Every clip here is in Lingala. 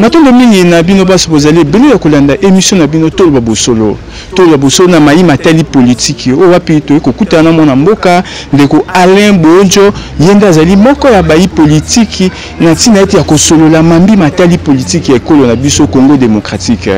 Matondo mingi na bino basi bozali bino ya kolanda émission na bino tolo babosolo na mai matali politique o wapi to ekokutana mona mboka ndeko Alain Bonjo yenda azali moko ya bayi politique na tina eti ya kosolola mambi matali politique ya ekolo na biso Congo démocratique.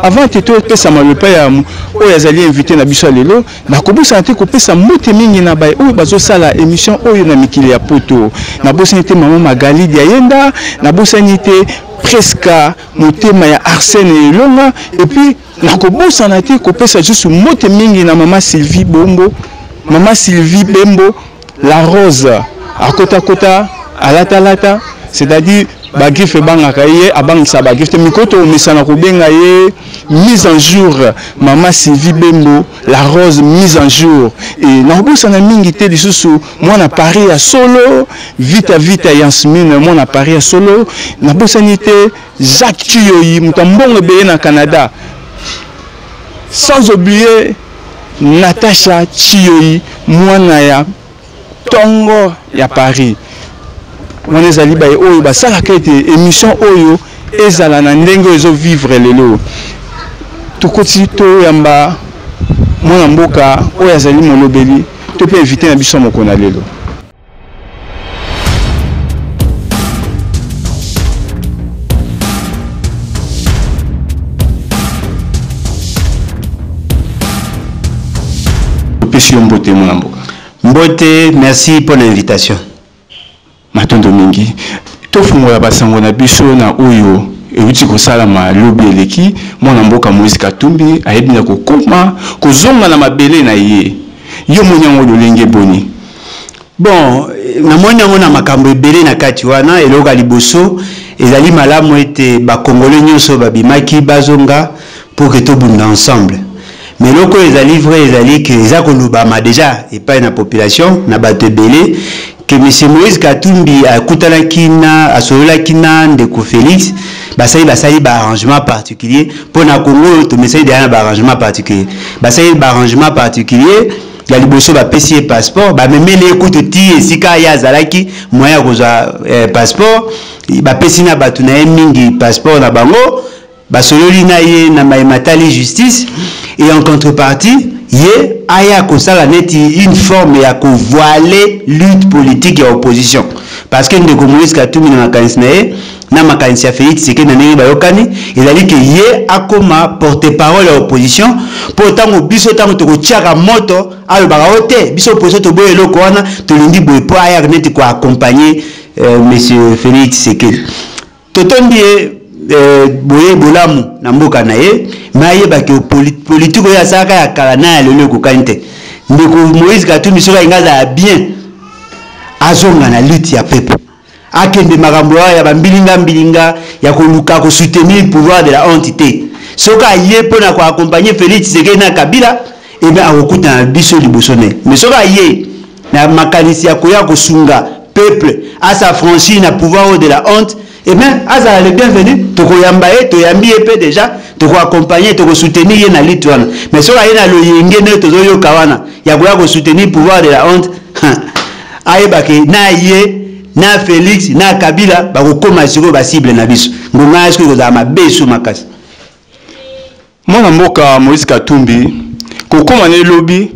Avant teto pesa malopa ya o yazali invité na biso lelo na kobusa te ko pesa mbote mingi na bayi o bazo sala émission oyo na mikili ya poto na bosa te mama Magali dia yenda na bosa te presque motema ya Arsène Elonga et puis na kobosa na te ko pesa juste mbote mingi na mama Sylvie Bembo la rose à kota alata c'est-à-dire bagrife bangaka ye abangisa bagrife mikoto omesana kobenga ye mise en jour mama Sylvie Bembo la rose mise en jour et na kobosa na mingi te lisusu mwana Paris ya solo vita Yasmine mwana Paris ya solo na bosa ni te Jacques Chiyoyi mutambongo beye na Canada sans oublier Natacha Chiyoyi mwana ya Tongo ya Paris. On est allé baye oyo basala kete émission oyo ezala na ndenge ezo vivre lelo. Tokoti to yamba mwana mboka oyo azali molobeli to pe inviter na biso moko na lelo. Mbote, merci pour l'invitation. Matondo mingi tofungola basango na biso na oyo euti kosalama lobi eleki mwana mboka Moïse Katumbi ayebina kokoma kozonga na mabele na ye yo monyango lolenge boni. Bon, na monyango na makambo ebele na kati wana eloka liboso ezali malamu ete ba Congolais nyonso babimaki bazonga pour que tout bunda ensemble. Mais loko ezali vrai ezali que ezako lubama déjà et pas na population na bato ebele que M. Moïse Katumbi a kutala kina asolola kina ndeko Félix basali ba arrangement particulier pour na Congo to mesai derrière ba arrangement particulier basali ba arrangement particulier ya liboso ba PC passeport ba memele écoute ti esika ya zalaki moya koza passeport ba pesi na batu na mingi passeport na bango basololi na ye na matali justice et en contrepartie ye aya kosala neti une forme ya ko voiler lutte politique et opposition parce que ndeko Moïse Katumbi na makanisi na ye na makanisi ya Félix Tshisekedi na ndenge bayokani ezali que ye akoma porte-parole ya opposition pour tango biso tango to kotiaka moto alobaka ote biso opposition to boye eloko wana tolingi boye po aya neti ko accompagner monsieur Félix Tshisekedi totondi boye bolamu na mboka na ye maye ba ke politique ya saka ya kala na lelo ko kante ndeko Moïse Katumbi soka ingaza bien azonga na lutte ya peuple akende makambo ya bambilinga ya koluka ko soutenir le pouvoir de la entité soka ye pona ko accompagner Félix Tshisekedi na Kabila et bien akokuta na biso libosone mais soka ye na makanisi ya koya ko sunga peuple à s'affranchir na pouvoir de la honte. Et bien, Azara le bienvenu, tu koyambaye, tu yambi épée déjà, tu accompagner, tu soutenir yé na lituana. Mais si on a yé na lo yenge ne tu zoyo kawana, ya koya soutenir pouvoir de la honte. Aye bake na yé, na Félix, na Kabila, ba ko koma siko ba cible na biso. Ngonga esko ko za mabesu makasi. Mwana mboka Moïse Katumbi, ko koma ne lobby,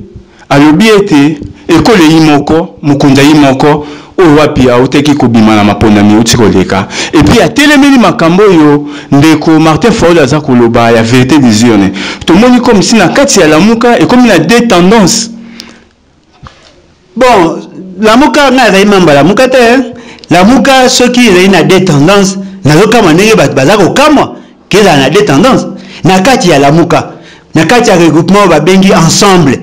a lobby ete ekole yimoko, mukunda yimoko. Owapi auteki kobima na maponda mi uti koleka et puis a telemeli makambo yo ndeko Martin Fayulu aza koloba ya vérité des urnes to moni comme si na kati ya lamuka et comme na deux tendances. Bon lamuka na za imamba lamuka te lamuka soki il na deux tendances na zoka manenge baza ko kamwa keza na deux tendances na kati ya lamuka na kati ya regroupement ba bengi ensemble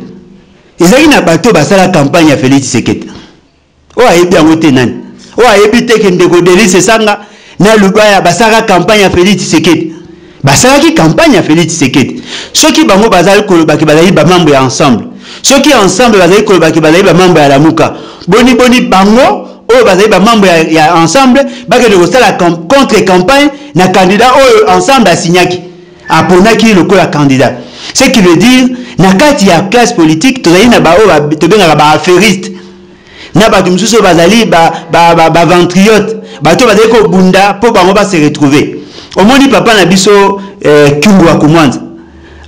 ezali na bato basala campagne ya Félix Tshisekedi. O ayebi angote nani o ayebi teke ndeko Delice Sanga na lubaya basaka campagne ya Félix Tshisekedi basaka ki campagne ya Félix Tshisekedi soki bango bazali kolobaki bazali ba membre ya ensemble soki ensemble bazali kolobaki bazali ba membre ya lamuka boni bango o bazali ba membre ya ensemble bakende kosala contre campagne na candidat o ensemble asignaki aponaki lokola candidat ce qui veut dire na kati ya classe politique tozali na ba o to benga ba affairiste na ba mususu bazali ba ventriote bato bazali ko bunda po bango ba se retrouver Au moins, papa n'a biso Kyungu Akumwanza.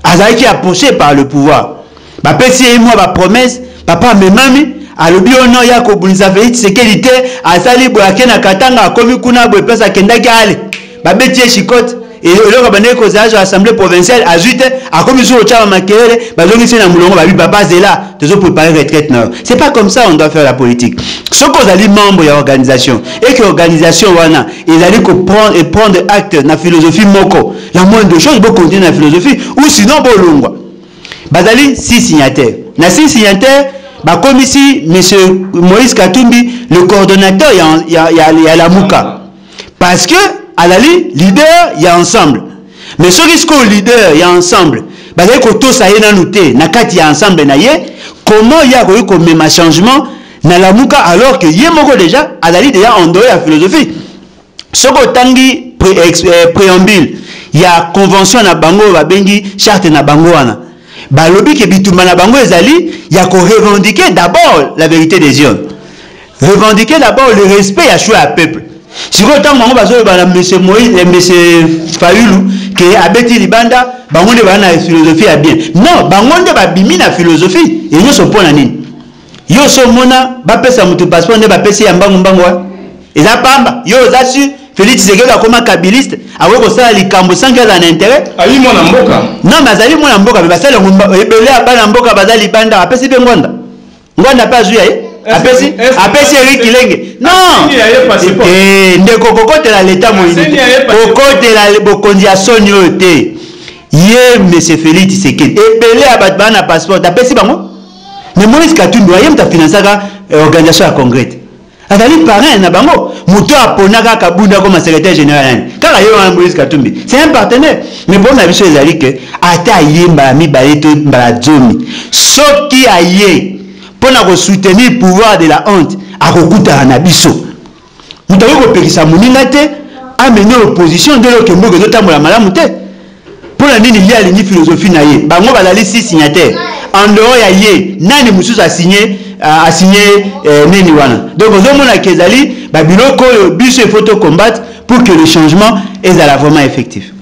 Azaki approché par le pouvoir. Papa, si moi, ma promesse, papa, me mami, a le biono ya ko bunza Félix sécurité, a sali boyake na katanga, a komi kuna boy pesa kenda gale. Babé tie chikote. Et le rabbin cause à l'Assemblée provinciale a juste a comme sur le char maquillé, bazongi c'est na mulongo babi papa zela, toujours préparer retraite non. C'est pas comme ça on doit faire la politique. Ce qu'on a les membres de l'organisation et que l'organisation wana, ils allaient prendre acte na philosophie moko. La moindre chose beaucoup continuer la philosophie ou sinon bolongwa. Bazali 6 signataires. Na 6 signataires, bah comme ici monsieur Moïse Katumbi, le coordonnateur il y a la Mouka. Parce que à la leader, il y a ensemble. Mais ce risque au leader, il y a ensemble. Parce que tout ça y est dans l'outé, il y a ensemble. Comment il y a eu comme même changement dans la mouka alors que y a déjà, à la déjà en dehors de la philosophie. Ce que tangi préambule, il y a convention na bango, bengi charte na bango wana. Ba lobi ke bitumba na bango ezali, il y a qu'on revendiquer d'abord la vérité des yeux. Revendiquer d'abord le respect à choix à peuple. Si vous avez M. Moïse et M. Fayoulou qui a bêti Libanda, bangonde ba na philosophie à bien. Non, bangonde ba bimi na philosophie et nous sommes pour la nini. Yo so mona ba pesa mutu passeport ne ba pesa ya mbangu mbangu wa. Eza pamba, yo zasu Félix Tshisekedi comme kabiliste, awe ko sala likambo sans qu'il y ait intérêt. Ali mona mboka. Non, mais ali mona mboka ba sala ebele abana mboka bazali Libanda, apesi be ngwanda. Ngwanda pas jouer apesi Eric Kilenge non ndeko kokotela l'état moïse kokotela bokonzi ya soni oyo te ye monsieur Félix Tshisekedi ebele abat bana passeport apesi bango mais Moïse Katumbi aye mta finansaka organisation ya congrès azali parrain na bango muto aponaka kabunda comme secrétaire général kaka ye wana Moïse Katumbi c'est un partenaire mais bon na biso ezali que ata yemba mi baleto mbala zomi soki aye pour soutenir le pouvoir de la honte, à Rokuta Anabiso. Nous avons périssé à Mouningate, amener l'opposition de l'autre mot que nous avons la malamute. Pour la ligne, il y a une philosophie naïe. Bango va aller 6 signataires. En dehors, il y a Nani Moussous a signé Neniwana. Donc, nous avons la Kezali, Babiloko, Bisso et Photo combattre pour que le changement est vraiment effectif.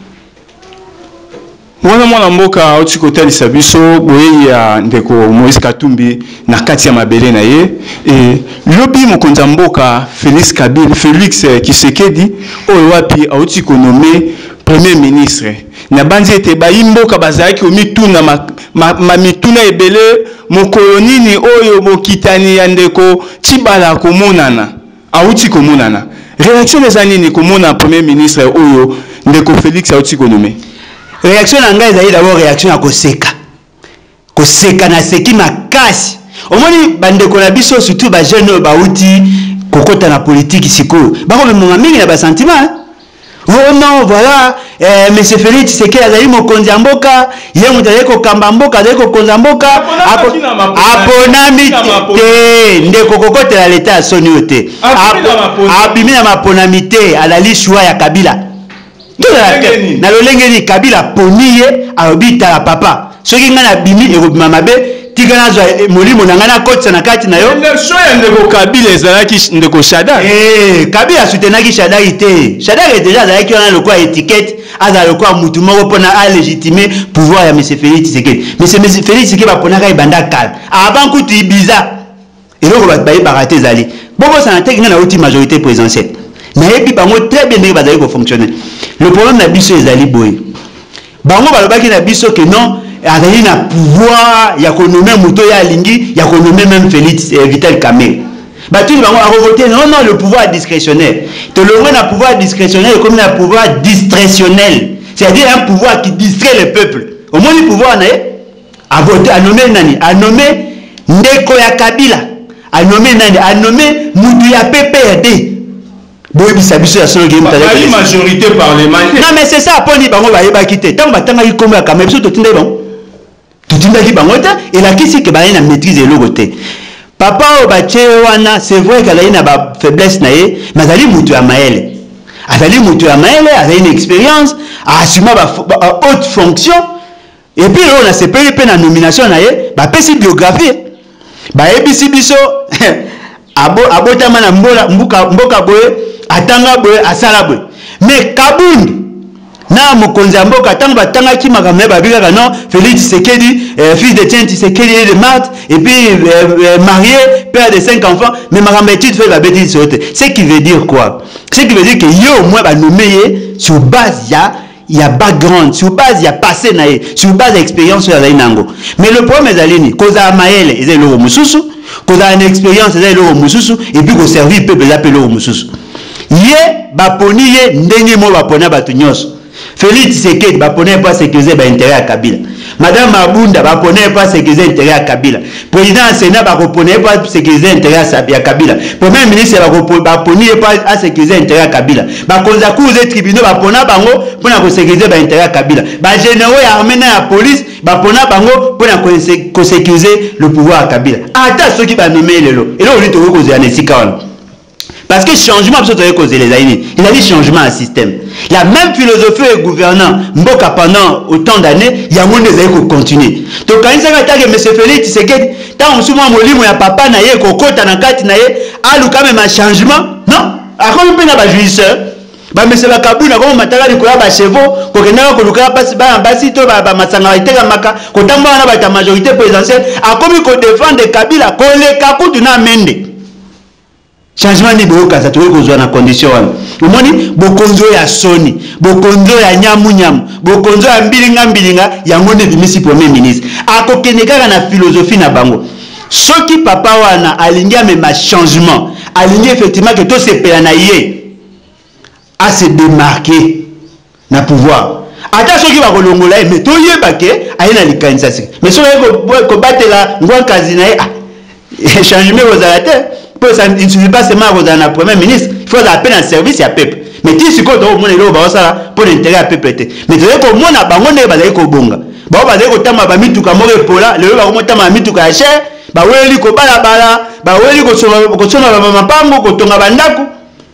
Mwana mboka oti kotalisa biso boye ya ndeko Moïse Katumbi na kati ya mabele na ye et lobi mokonzi mboka Félix Tshisekedi oyo wapi oti konomé premier ministre na banzi ete ba mboka bazaki omituna ma mituna ebele mokolonini oyo mokitani ya ndeko Tshibala komonana auti komonana réaction les anini komona premier ministre oyo ndeko Félix oti konomé. Réaction nanga ezali d'abord réaction à koseka na seki makasi omoni bandeko na biso surtout ba jeune ba uti kokota na politique siko bako mema mingi na ba sentiment oh non voilà monsieur Félix Tshisekedi azali mokonzi ya mboka ye mutale ko kamba mboka azali ko konza mboka aponami te ndeko kokotela l'état soni yote abimi na maponami te alali choix ya Kabila na lolengeni Kabila poniye abita la papa soki ngana bimi erobima mabe tigana zwa molimo na ngana kotsa na kati na yo ndeko Kabila ezalaki ndeko Shadar Kabila soutenaki Shadar ite Shadar déjà azalaki wana lokwa étiquette azala lokwa mutu moko pona a légitimer pouvoir ya monsieur Félix Tshisekedi monsieur Félix Tshisekedi baponaka ibanda kala avant kutu ibiza eloko bayi barate zali bobo sana teki ngana uti majorité présidentielle na yebi bango très bien ndenge bazali ko fonctionner. Le problème na biso ezali boye bango balobaki na biso que non azali na pouvoir ya konommer muto ya lingi ya konommer même Félix Vital Kamerhe batuni bango a voter non le pouvoir discrétionnaire to le na pouvoir discrétionnaire comme un pouvoir discrétionnel c'est-à-dire un pouvoir qui distrait le peuple au moins le pouvoir na a voter a nommer nani a nommer ndeko ya Kabila a nommer nani a nommer mutu ya PPRD. Majorité parlementaire. Non mais c'est ça pour les bango va quitter. Tant batanga yi komba kamé biso to tinde bon. To tinde ki bango ta et la kisi ke ba na maîtriser le côté. Papa o ba wana c'est vrai qu'elle a une faiblesse na ye, mais azali mutu ya maele. Azali mutu ya maele, azali une expérience, a assumé ba haute fonction et puis on a se payé na nomination na ye, ba pesi biographie. Ba ebisi biso abotama na mboka boye atanga boye asala boye mais Kabundi na mokonzi ya mboka tango batangaki makambo na babikaka non Félix Tshisekedi fils de Tien Tshisekedi et de Marthe et puis marié père de 5 enfants mais makambo étude fait babeti sote. Ce qui veut dire quoi? Ce qui veut dire que yo au moins ba nommer sur base il y a background, sur base il y a passé naé, sur base expérience ya nango. Mais le problème est alini cause à maele ezali lo mususu, cause à une expérience ezali lo mususu et puis ko servir peuple appelé lo mususu. Ye baponi ye ndenge mo bapona batu nyonso. Félix Tshisekedi bapona pas sécuriser ba intérêt à Kabila. Madame Mabunda bapona pas sécuriser intérêt à Kabila. Président Sénat bapona pas sécuriser intérêt à Kabila. Premier ministre baponi pas sécuriser intérêt à Kabila. Ba konza kuze tribunaux bapona bango pona ko sécuriser ba intérêt à Kabila. Ba généraux ya armée na police bapona bango pona ko sécuriser le pouvoir à Kabila. Ata ceux qui ba nommer lelo. Et là on dit to ko zana sikawana. Parce que changement, il a dit changement à système. La même philosophie est gouvernant. Mboka pendant autant d'années, il y a moins de continuer. Donc quand il s'agit de M. Félix Tshisekedi, tant on se voit molimo ya papa na ye kokota na kati na ye, alu quand même un changement, non? A quoi on peut na ba jouisseur? Ba monsieur la kabuna comme matala ni koya ba chevaux, ko kenaka ko luka pasi ba ambasi to ba masanga iteka maka, ko tamba na ba ta majorité présidentielle, a comme ko défendre Kabila, ko le kakutu na mende. Changement ni boka ça tuwe kozwa na condition wana. Umoni bokonzo ya soni, bokonzo ya nyamu, bokonzo ya mbilinga ya ngone bimisi premier ministre. Akokeneka na philosophie na bango. Soki papa wana alingia mema changement, alingia effectivement que tout se pela na yé à se démarquer na pouvoir. Ata soki ba kolongola mais to yeba ke ayena likanisa sik. Mais soki ko batela ngwankazi na ye changement aux arrêtés. Il ne suffit pas seulement à un premier ministre, il faut appeler un service à peuple. Mais si vous avez un monde pour l'intérêt à peuple, mais vous avez un monde à bango ne bazali ko bonga. Ba bazali ko tama ba mituka mo repola, le ba ko tama mituka ya cher, ba weli ko bala, ba weli ko soma ba mapango ko tonga bandako.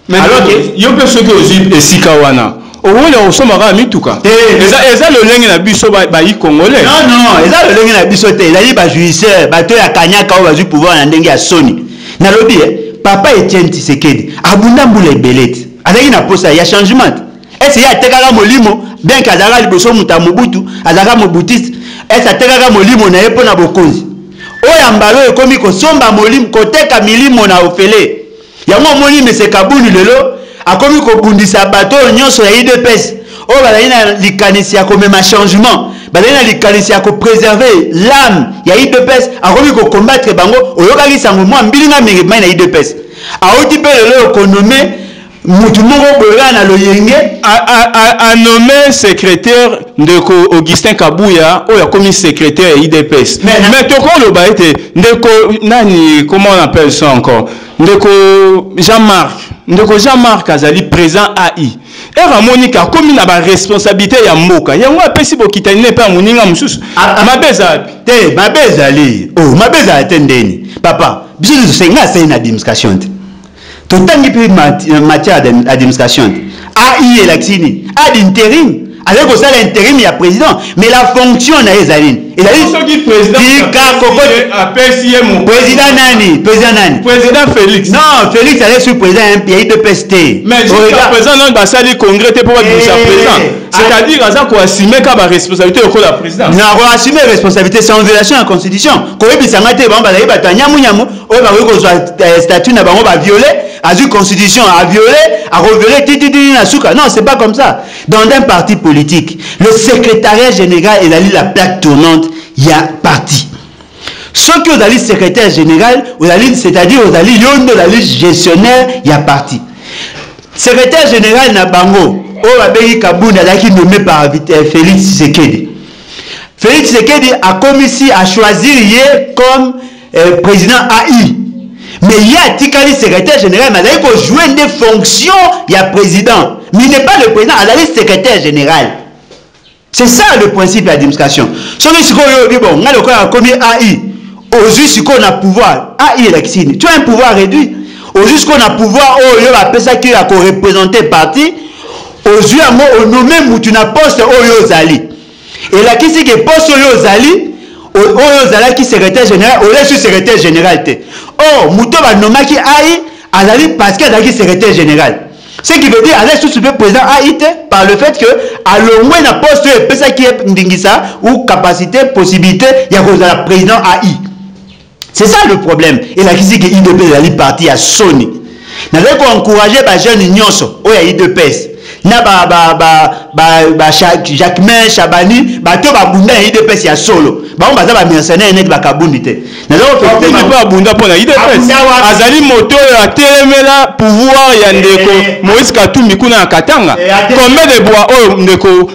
Mais alors que yo pe soki ozi esika wana. Owola osomaka mituka. Eza le lenge na biso ba yi congolais. Non, eza le lenge na biso te, ezali ba jouisseur, ba to ya kanyaka o bazu pouvoir na ndenge ya soni. Nalobi papa Etienne Tshisekedi abunda mbula ebelete azaki na posa ya changement est-ce ya tekaka molimo bien kazaka liboso muta mobutu azaka mobutiste est-ce atekaka molimo na yepo na bokonzi oya mbalo ekomi kosomba molimo koteka milimo na ofele yango moni mese kabuni lelo akomi kobundisa bato nyonso ya IDPS o bazali na likanisi ya komema changement bazali na likanisi ya préserver l'âme ya IDPS akomi ko combattre bango oyokaki sango mwa mbilinga mingi mai na IDPS auti pe lelo économie mutu moko boyana na loyenge a nommé secrétaire ndeko Augustin Kabouya oya komi secrétaire ya IDPS mais toko lo ba ete ndeko nani comment on appelle ça encore ndeko Jean-Marc azali présent AI era monika komi na ba responsabilité ya mboka yango apesi bokitani ne pa moninga mususu mabeza te mabeza ali oh mabeza atendeni papa biso senga c'est une administration tout tangi pe matière d'administration AI elaxini ad intérim avec ça l'intérim il y a président mais la fonction na ezaline et la liste président président Félix non Félix allait sur président un pays de PST mais jusqu'à présent non ba sali congrès te pour ba président c'est-à-dire aza ko assumer ka ba responsabilité au la présidence non ko assumer responsabilité c'est en violation de la constitution ko yebisanga te ba bazali batanya munyamu o ba ko statut na bango ba violer a vu constitution a violé a revioler titi na suka non c'est pas comme ça dans un parti politique le secrétariat général est la plaque tournante il y a parti ceux qui ont la secrétaire général c'est-à-dire aux alliés yondo la liste gestionnaire il y a parti secrétaire général na bango o abeki Kabunda qui nommé par Félix Tshisekedi. Félix Tshisekedi a commis à choisir hier comme président AI. Mais il y a Tikali secrétaire général, mais il faut jouer des fonctions, il y a président. Mais il n'est pas le président, il est secrétaire général. C'est ça le principe de l'administration. Ce qui est bon, on a commis AI. Aujourd'hui, ce qu'on a pouvoir, AI est l'accident. Tu as un pouvoir réduit. Aujourd'hui, qu'on a pouvoir, on a ça qui a représenté parti. Aujourd'hui, on nomme Moutuna poste Oyozali. Et là, qui c'est que poste Oyozali, Oyozala qui secrétaire général, on est secrétaire général. Oh, Mouto va nommer qui aïe, Azali parce qu'il a qui secrétaire général. Ce qui veut dire, Alex Soussou peut président AIT par le fait que, à l'ongoué n'a poste qui est ndingisa ou capacité, possibilité, il y a le président AI. C'est ça le problème. Et la question que l'IDPS est parti à Sony. Nous avons encouragé les jeunes nyonso, il y a l'IDPS. Na Jacquemain Chabani bato babunda IDPS ya solo bango baza ba mercenaire net bakabundi te nazoko fete ba bunda pona IDPS azali moto ya telemela pouvoir ya ndeko Moïse Katumbi kuna na Katanga combien de bois ndeko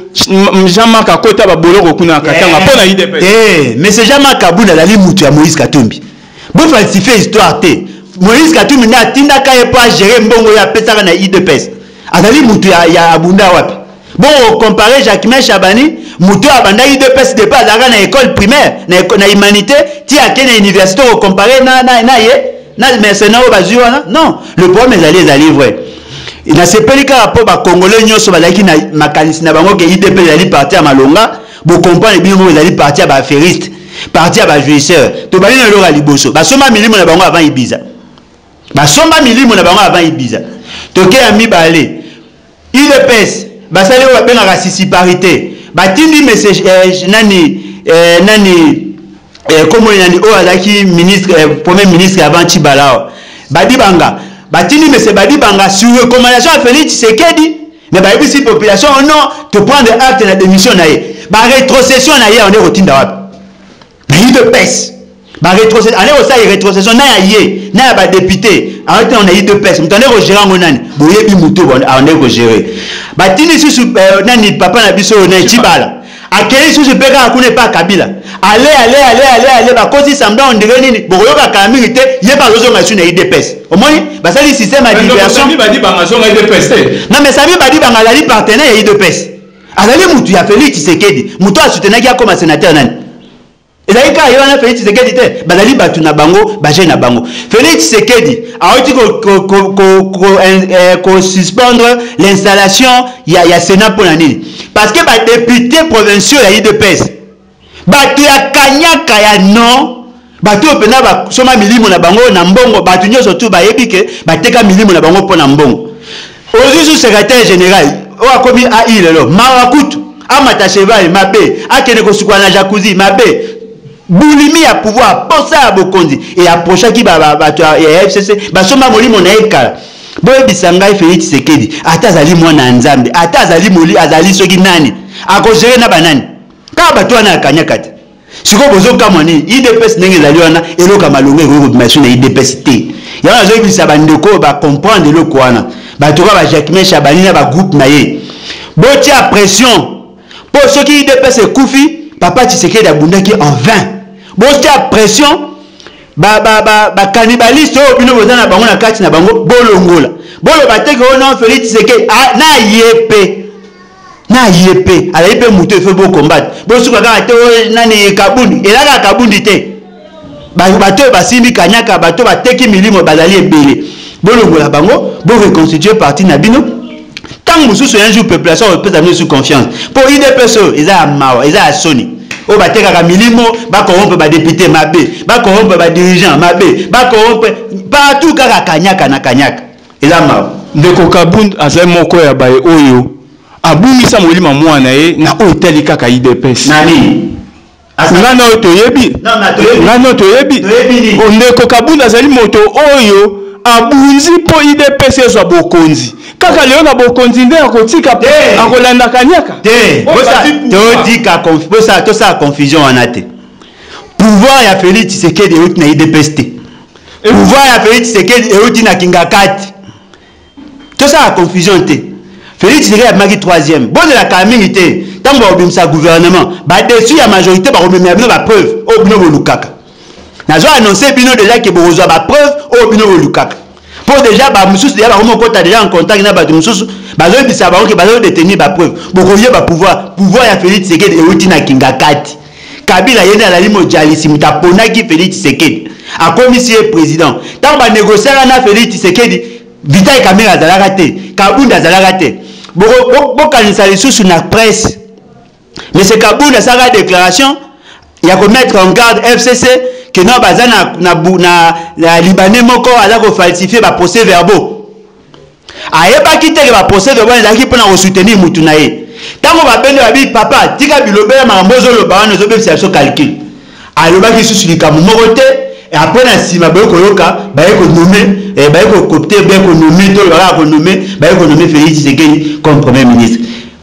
Jean-Marc Akota ba boloko kuna na Katanga pona IDPS mais c'est Jean-Marc Kabunda azali mutu ya Moïse Katumbi bo falsifier histoire te Moïse Katumbi na tinda ka e pas gérer mbongo ya pesaka na IDPS azali mutu ya abunda wapi bon comparer Jacquemain Chabani mutu abanda IDPS de pas azaka na école primaire na humanité ti akena université au comparer na mercenaire bazuana non le problème ezali vrai na sepeli ka rapport ba congolais nyonso bazaki na makanisi na bango ke IDPS ezali parti ya malonga bo comprendre bien mo ezali parti ya ba affairiste parti ya ba jouisseur to bali na loka liboso basomba milimo na bango avant Ibiza basomba milimo na bango avant Ibiza toke ya mibale IDPS basali oyo babengaka sisiparité batindi message comme nani oyo azalaki ministre premier ministre avant Chibalao badibanga batindi message badibanga sur recommandation ya Félix Tshisekedi mais bayebisi population non to prendre acte na démission na ye ba rétrocession na ye on est rotinda wapi na IDPS ba rétrocession allez aussi rétrocession na ya ye na ba député arrêtez on a IDPS mutande ko gérer ngonani boyebi muto on est ko gérer batini susu nani papa na biso na Chibala akeli susu peka akune pa Kabila allez ba kosi samda on dirait nini boyoka kamiri te ye ba lozo ngasu na IDPS au moins basali système à diversion badi banga zonga IDPS non mais sabi badi banga la partenaire ya IDPS azali mutu ya Félix Tshisekedi muto a soutenaki comme sénateur nani ezali ka yo na Félix Tshisekedi te bazali batu na bango baje na bango Félix Tshisekedi a oti ko suspendre l'installation ya Sénat pour nani parce que ba député provinciaux ya IDPS batu ya kanyaka ya non batu opena ba soma milimo na bango na mbongo batu nyoso tu ba yebike bateka milimo na bango pona mbongo ozuzu secrétaire général o akomi a ilelo mawakutu amata cheval mabe akene ko sukwa na jacuzzi mabe boulimi ya pouvoir posa ya bokonzi et approcha ki bato ya FCC basomba molimo na ekala boyebisa ngai Félix Tshisekedi ata azali mwana nzambe ata azali moli azali soki nani akozere na banani ka bato wana akanyaka te siko bozokamwa nini IDPS ndenge ezali wana eloka malongo ekokobimation na IDPS te yango azoyebisa bandeko bacomprendre eloko wana bato ka ba Jacquemain Chabani na bagroupe na ye botia pression mpo soki IDPS ekufi papa Tshisekedi abundaki en vain botia pression cannibalistes au bino bozana bango na kati na bango bolongola bolo bateke ono Félix Tshisekedi na yepe ala yepe muto fe bo combattre bo suka ka te nani kabundi elaka kabundi te bato basimbi kanyaka bato bateki milimo bazali ebele bolongola bango bo reconstituer parti na bino tant mususu un jour population repose amener sous confiance pour IDPS eza mawa eza soni o batekaka milimo ba corrompre ba député mabe ba corrompre ba dirigeant mabe ba corrompre partout kaka kanyaka na kanyaka eza mawa ndeko Kabunda azali moko ya baye oyo abumisa molima mwana ye na hôtel kaka IDPS nani ngana toyebi ngana toyebi ndeko Kabunda azali moto oyo abunzi po IDPS ezwa bokonzi kaka leo na bokonzi nde akotika akolanda kanyaka te bosa to sa confusion wana te pouvoir ya Félix Tshisekedi euti na IDPS te pouvoir ya Félix Tshisekedi euti na Kingakati to sa confusion te Félix Tshisekedi amaki 3e bon de la kamini te tango obimisa gouvernement ba dessus ya majorité ba rememia bino ba preuve o bino bolukaka nazo annoncer bino déjà que bozwa ba preuve o bino bolukaka pour déjà ba mususu déjà ba komo kota déjà en contact na ba mususu bazo bisa ba ke bazo détenir ba preuve bokoye ba pouvoir ya Félix Tshisekedi euti na Kingakati Kabila yene alali mojalisi mutaponaki Félix Tshisekedi akomisi président tant ba négocier na Félix Tshisekedi Vital Kamerhe azalaka te Kabunda azalaka te bokanisa lisusu na presse mais c'est Kabunda saka déclaration ya ko mettre en garde FCC que non bazana na Libanais moko ala ko falsifier ba procès verbaux ayeba kiteke ba procès de bon ezaki pona ko soutenir mutu na ye tango ba bende ba bi papa tika bilobela makambozo lo ba wana zo bebisa so calcul alobaki susu likamu moko te et après na sima ba ko yoka ba ko nommer ba ko copter ba ko nommer to ba ko nommer Félix Tshisekedi comme premier ministre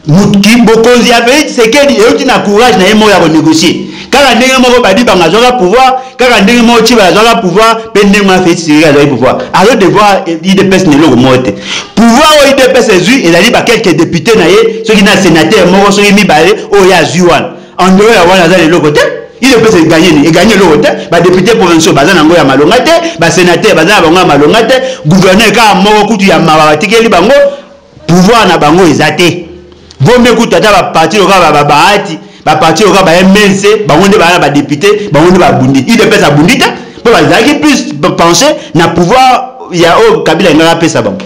mutu bokonzi ya Félix Tshisekedi euti na courage na ye mo ya ko négocier kaka ndenge moko badi banga zoka pouvoir kaka ndenge moko ti ba zoka pouvoir pe ndenge ma Félix Tshisekedi azoka pouvoir alors devoir IDPS ne lo mote pouvoir o IDPS ezui ezali ba quelques députés na ye soki na sénateur moko soki mibale o ya zui wana en dehors ya wana za le lokote il peut se gagner le hôtel, bah député provinciaux bazan ngo ya malongate, bah sénateur bazan bango ya malongate, gouverneur ka moko kutu ya mabatikeli bango, pouvoir na bango ezate. Vombe kutu tata ba parti loka ba baati, ba parti loka ba MNC, bango nde ba député, bango nde ba bundi. Il peut sa bundita, pour bazaki plus penser na pouvoir ya o Kabila ngara pesa bango.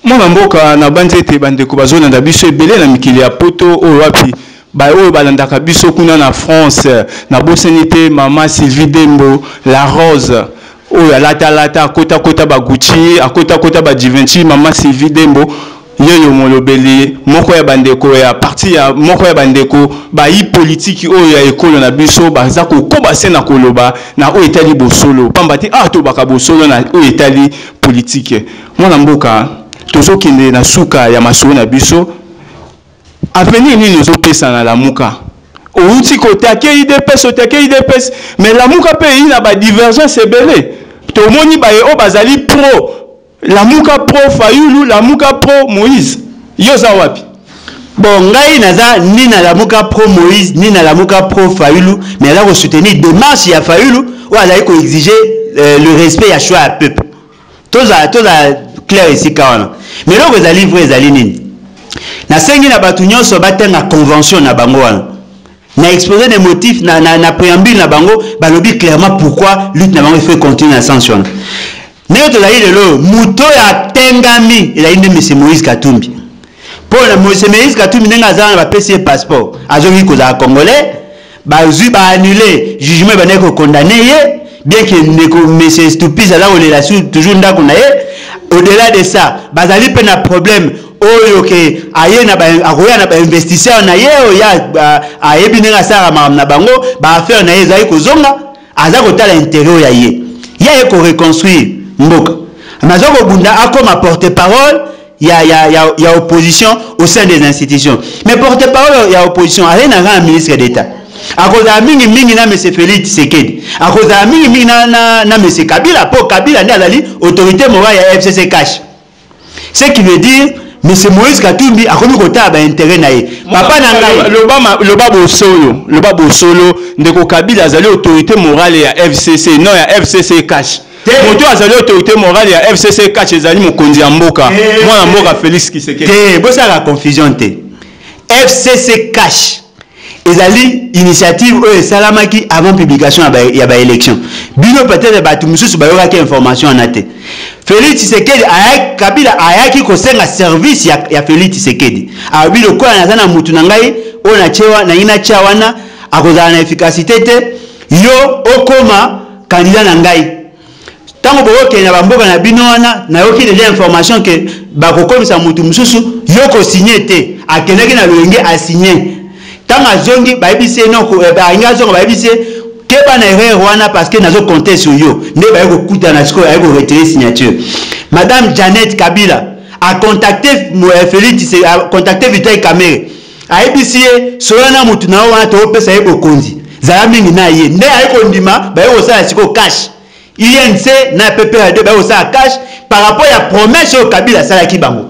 Mwana mboka na banzete bandeko bazona na biso ebele na mikili ya poto o wapi ba oyo balandaka biso kuna na France na bosenité mama Sylvie Dembo la Rose oyo lata kota ba Gucci kota ba Givenchy mama Sylvie Dembo yoyo molobeli moko ya bandeko ya parti ya moko ya bandeko ba yi politique oyo ya ekolo na biso baza kokoba se na koloba na oyo etali bosolo pambati to baka bosolo na oyo etali politique mwana mboka tozokende na suka ya masolo na biso avenir nini ozopesa na lamuka outi kotake IDPS mais lamuka pe ina ba divergence ebele tomoni baye o bazali pro lamuka pro Fayulu lamuka pro Moïse yoza wapi bon ngai naza ni na lamuka pro Moïse ni na lamuka pro Fayulu mais là ko soutenir démarche ya Fayulu ou azali ko exiger le respect ya choix à peuple toza clair ici quand mais là vous allez vrai ezali nini na sengi na batu nyonso batenga convention na bango wana na exposer des motifs na préambule na bango balobi clairement pourquoi lutte na bango il faut continuer na sens wana ne to la ile muto ya tengami ila inde monsieur Moïse Katumbi pour le monsieur Moïse Katumbi nenga za na ba PC passeport azoki ko za congolais bazui ba annuler jugement ba neko condamné ye bien que neko monsieur stupide là on est là toujours ndako na ye au-delà de ça bazali pe na problème oyo ke ayena ba akoya na ba investisseur na ye oya ayebi nenga sara na bango ba affaire na ye zai kozonga aza kotala intérêt ya ye ye ko reconstruire mboka mazoko bunda akoma porte-parole ya opposition au sein des institutions mais porte-parole ya opposition alena grand ministre d'État akoza mingi na monsieur Félix Tshisekedi akoza mingi na monsieur Kabila po Kabila ndi azali autorité morale ya FCC cash ce qui veut dire monsieur Moïse Katumbi akomi kota ba intérêt na ye papa na ngai le babo solo ndeko Kabila azali autorité morale ya FCC non ya FCC cash moto azali autorité morale ya FCC cash ezali mokonzi ya mboka mwana mboka Félix Tshisekedi bosa la confusion te FCC cash ezali initiative oyo salamaki avant publication ya ba élection bino peut-être ba tumususu ba yoka information anate Félix Tshisekedi Kabila ayaki kosenga service ya Félix Tshisekedi abilo kwa nazana mutu na ngai ona chewa na ina chawana akozala na efficacité te yo okoma candidat na ngai tango boke na bamboka na bino wana na yoki déjà information que ba kokomisa mutu mususu yo ko signer te akenaki na lenge a signer tanga zongi ba ebise no ko ba inga zongo ba ebise keba na erreur wana parce que nazo compter sur yo nde ba ko kuta na siko ko retirer signature madame Janet Kabila a contacté Félix a contacté Vital Kamerhe a ebise solana mutu na wana to pesa yebo konzi zala mingi na ye nde ayiko ndima ba yo sala siko cash INC na PPRD ba yo sala cash par rapport à promesse au Kabila sala ki bango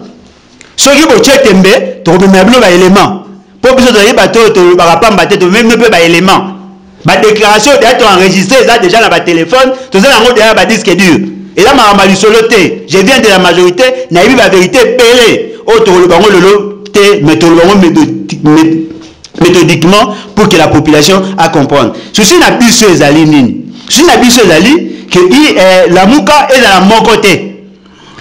soki bo chetembe to komema bilo ba élément pour que vous bateau to ba pamba te to même peu ba élément ba déclaration d'être enregistré ça déjà dans ba téléphone tout ça ngo derrière ba disque dur et là ma du solo té je viens de la majorité na yebi ba vérité pelé o to lo bango lolo té mais to lo bango méthodiquement pour que la population a comprendre ceci na biso ezali nini ceci na biso ezali que la muka est dans la mon côté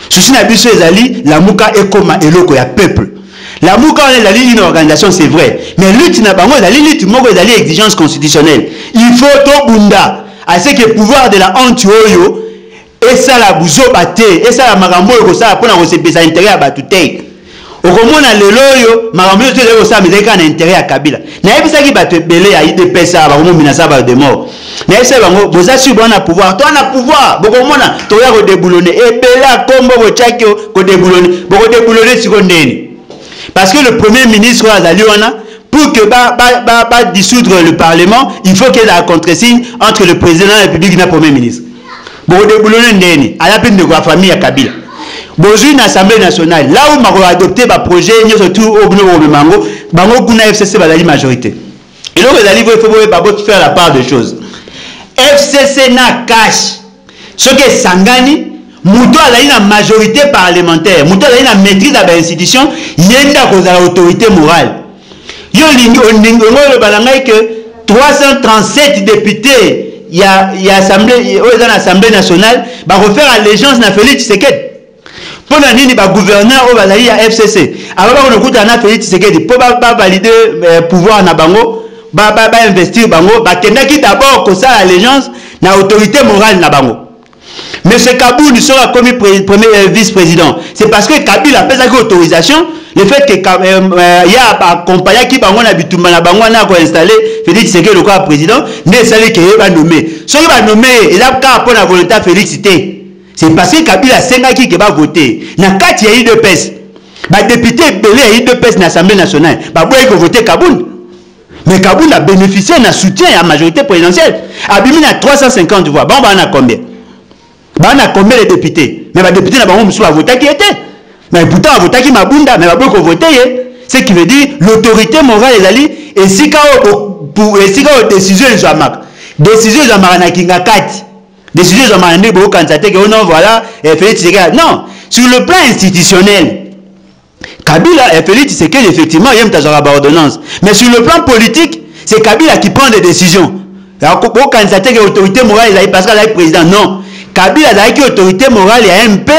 ceci na biso ezali la muka est comme eloko ya peuple. La Mouka on est la ligne organisation c'est vrai mais lutte na bango la lutte moko est la exigence constitutionnelle il faut to bunda à ce que pouvoir de la honte oyo et ça la bouzo batte et ça la marambo ko ça pour na se pesa intérêt à batute okomona lelo yo marambo yo tele ko ça mais ka na intérêt à Kabila na yebisa ki batte belé ya ide pesa ba ko mina ça ba de mort na yebisa bango boza sur bona pouvoir toi na pouvoir bokomona to ya ko déboulonner et bela kombo bo chakio ko déboulonner boko déboulonner sikondeni parce que le premier ministre azali wana pour que dissoudre le parlement il faut qu'il y ait un contre-signe entre le président de la République et le premier ministre. Bon, déboulonner ndeni à la peine de la famille à Kabila. Bon, une assemblée nationale là où m'a adopté un projet surtout au Gno Mango, bango kuna FCC va la majorité. Et donc les livres il faut faire la part des choses. FCC na cash. Ce qui est sangani Mouto a une majorité parlementaire, Mouto a une maîtrise de l'institution, yenda cause à l'autorité morale. Yo lingo le balangay que 337 députés il y a l'Assemblée nationale va refaire allégeance na Félix Tshisekedi. Pour la nini ba gouverneur au bazali à FCC. Alors on écoute na Félix Tshisekedi pour ba valider pouvoir na bango, ba investir bango, ba kendaki d'abord que ça allégeance na autorité morale na bango. Mais ce Kaboul sera comme premier vice-président. C'est parce que Kabila a fait sa autorisation. Le fait que y a un compagnon qui a installé Félix Tshisekedi le corps président, n'est pas qu'il va nommer. Ce qui va nommer, il a qu'à pour la volonté de Félix Tshisekedi. C'est parce que Kabila a 5 qui va voter. Dans 4 il y a eu deux pèses. Les députés belé il y a eu deux pèses dans l'Assemblée nationale. Il faut voter Kaboul. Mais Kaboul a bénéficié d'un soutien à la majorité présidentielle. Abimi a 350 voix. Bon, on a combien? On a combien de députés? Mais les députés n'ont pas voté qui était. Mais pourtant, on a voté qui m'a bunda, mais on a voté. Ce qui veut dire l'autorité morale est allée et si pour décision ils ont marqué. Décision ils ont marqué kinga kati. Décision ils ont marqué beaucoup quand ça que non voilà Félix Tshisekedi. Non, sur le plan institutionnel, Kabila et Félix Tshisekedi effectivement il y a une ordonnance. Mais sur le plan politique, c'est Kabila qui prend des décisions. Alors quand ça que l'autorité morale est parce qu'elle est président non. Kabila a une autorité morale et MP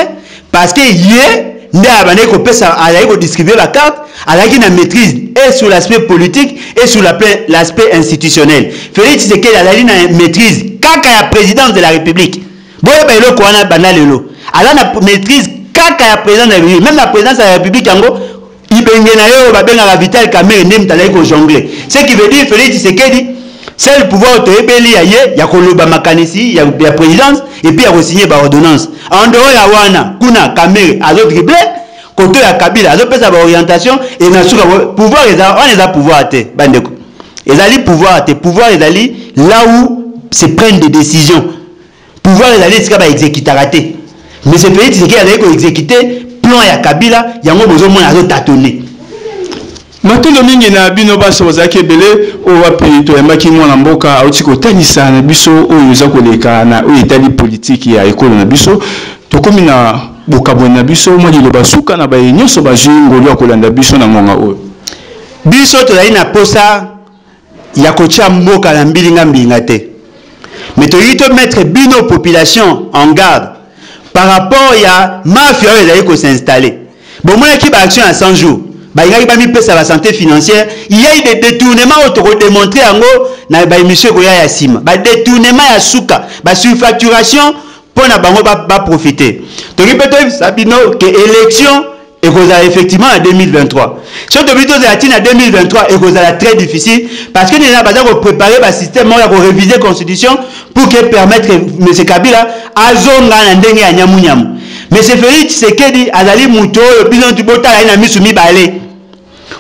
parce que hier elle a distribué la carte, elle a une maîtrise et sur l'aspect politique et sur l'aspect institutionnel. Félix Tshisekedi a une maîtrise quand la présidence de la République. Elle a une maîtrise quand la présidence de la République. Même la présidence de la République, il y a Vital Kamerhe jongler. Ce qui veut dire Félix Tshisekedi, c'est le pouvoir de Ebeli, il y a Koloba Makanisi, il y a la présidence, et puis il y a signé par ordonnance. En dehors, il y a Wana, Kuna, Kamerhe, Azo dribblé, côté à Kabila, Azo fait sa orientation, et dans le pouvoir, on les a pouvoir à te, Bandeko. Ils allaient pouvoir à te, pouvoir, ils allaient là où se prennent des décisions. Pouvoir, ils allaient, c'est qu'à exécuter à rater. Mais ce pays, c'est qu'il y a exécuter, plan à Kabila, il y a un besoin de tâtonner. Matondo mingi na bino baso bazaki belé o wapi to yamaki mwana mboka auti ko tanisa na biso oyo za koleka na oyo etali politique ya ekolo na biso to komi na bokabona na biso mwa dilo basuka na baye nyoso bazwi ngolo ya kolanda biso na ngonga oyo biso to na posa ya kocha mboka na mbilinga mbinga te mais to yito mettre bino population en garde par rapport ya mafia oyo ko s'installer bon moi qui ba action à 100 jours il y a la santé financière, il y a eu des détournements pour démontrer dans les émissions qu'il y a Sima. Des détournements à Souka, des surfacturation pour ne profiter. Donc, il Sabino que l'élection est effectivement en 2023. Si on est en 2023, c'est très difficile parce que nous avons préparé un système pour réviser la constitution pour permettre M. Kabila à zonga à Nyamunyamu. Mais c'est Félix Tshisekedi Azali Mouto, le bilan du Bota, il a mis soumis balé.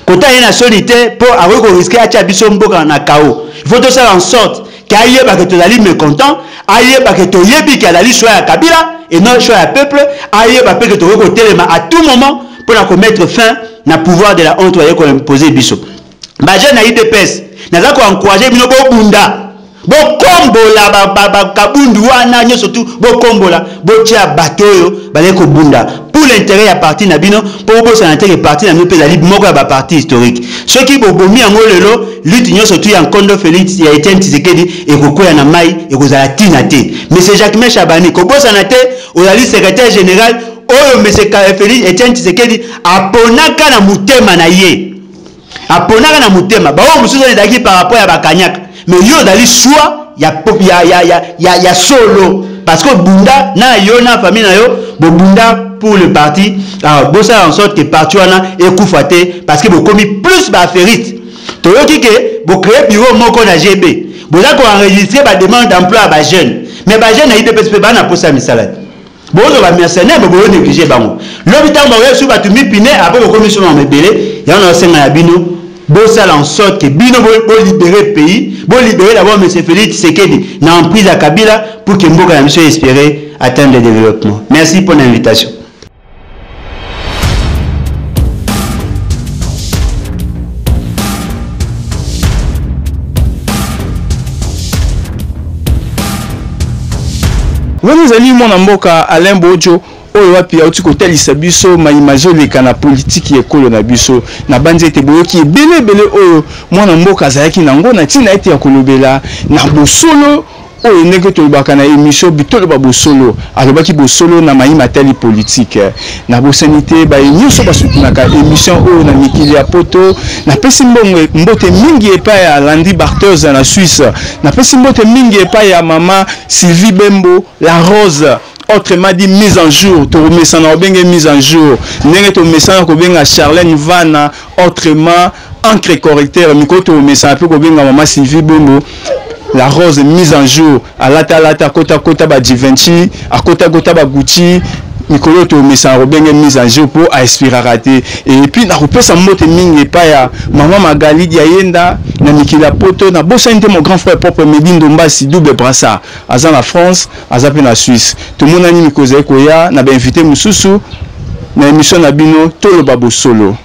Quand il y a une solitaire pour avoir risqué à Tchabiso Mboka na Kao. Il faut tout faire en sorte qu'il y ait que tu as mécontent, qu'il y ait que tu aies qu'il y ait choix à Kabila et non choix à peuple, qu'il y ait que tu aies à tout moment pour mettre fin au pouvoir de la honte qu'on a imposé Biso. Bajen a eu des pèses. Nous avons encouragé Bino Bunda. Bo kombola kabundu wana nyo surtout bo kombola bo tia batoyo baleko bunda pour l'intérêt ya parti na bino pour bo sa intérêt parti na nope la libre moko ya parti historique ceux qui bo bomi ngo lelo lutte nyo surtout ya Nkondo Félix ya Etienne Tshisekedi et kokoya na mai et kozala tinate mais c'est Jacques Chabani ko bosa na te ozali secrétaire général oyo monsieur Félix Etienne Tshisekedi aponaka na mutema na ye aponaka na mutema ba o mususu ndaki par rapport ya bakanyaka mais yo dali choix ya solo parce que bunda na yo na famille na yo bo bunda pour le parti bon ça en sorte que parti wana ekufate parce que bo komi plus ba affairiste to yo kike bo créer bureau moko na GB bo za ko enregistrer ba demande d'emploi ba jeune mais ba jeune na IPPSP ba na posa misala bo zo ba mercenaire bo négliger bango l'hôpital ba yo sou ba tumi pine après bo komi sur na mebele ya na senga ya bino bon ça en sorte que bino bo libérer le pays bo libérer d'abord M. Félix Tshisekedi na emprise à Kabila pour que mboka na monsieur espérer atteindre le développement. Merci pour l'invitation. Vous allez mon mboka Alain Bojo oyo wapi auti kotalisa biso maimazo leka na politique ekolo na biso na banzete boyoki ebele oyo mwana mboka azalaki nango na tina ete ya kolobela na bosolo oyo ndenge tolobaka na émission bitoloba bosolo alobaki bosolo na mayi matali politique na bosanité ba nyonso basutunaka émission oyo na mikili ya poto na pesi mbote mingi epa ya Landi Barthez na Suisse na pesi mbote mingi epa ya mama Sylvie Bembo la Rose autrement dit mise en jour to mesana obenge mise en jour ndenge to mesana ko benga Charlène Vana autrement encre correcteur mikoto mesana pe ko benga mama Sylvie Bembo la Rose mise en jour alata kota ba Givenchy akota ba Gucci mikolo to mesana ko benga mise en jour pour aspirer rater et puis na kopesa mote mingi pa ya mama Magali Diayenda na mikila poto na bosante mon grand frère propre Medindo Mbasi double brassard aza na France aza pe na Suisse tout le monde ani mikoza koya na ba invité mususu na émission na bino toloba bosolo.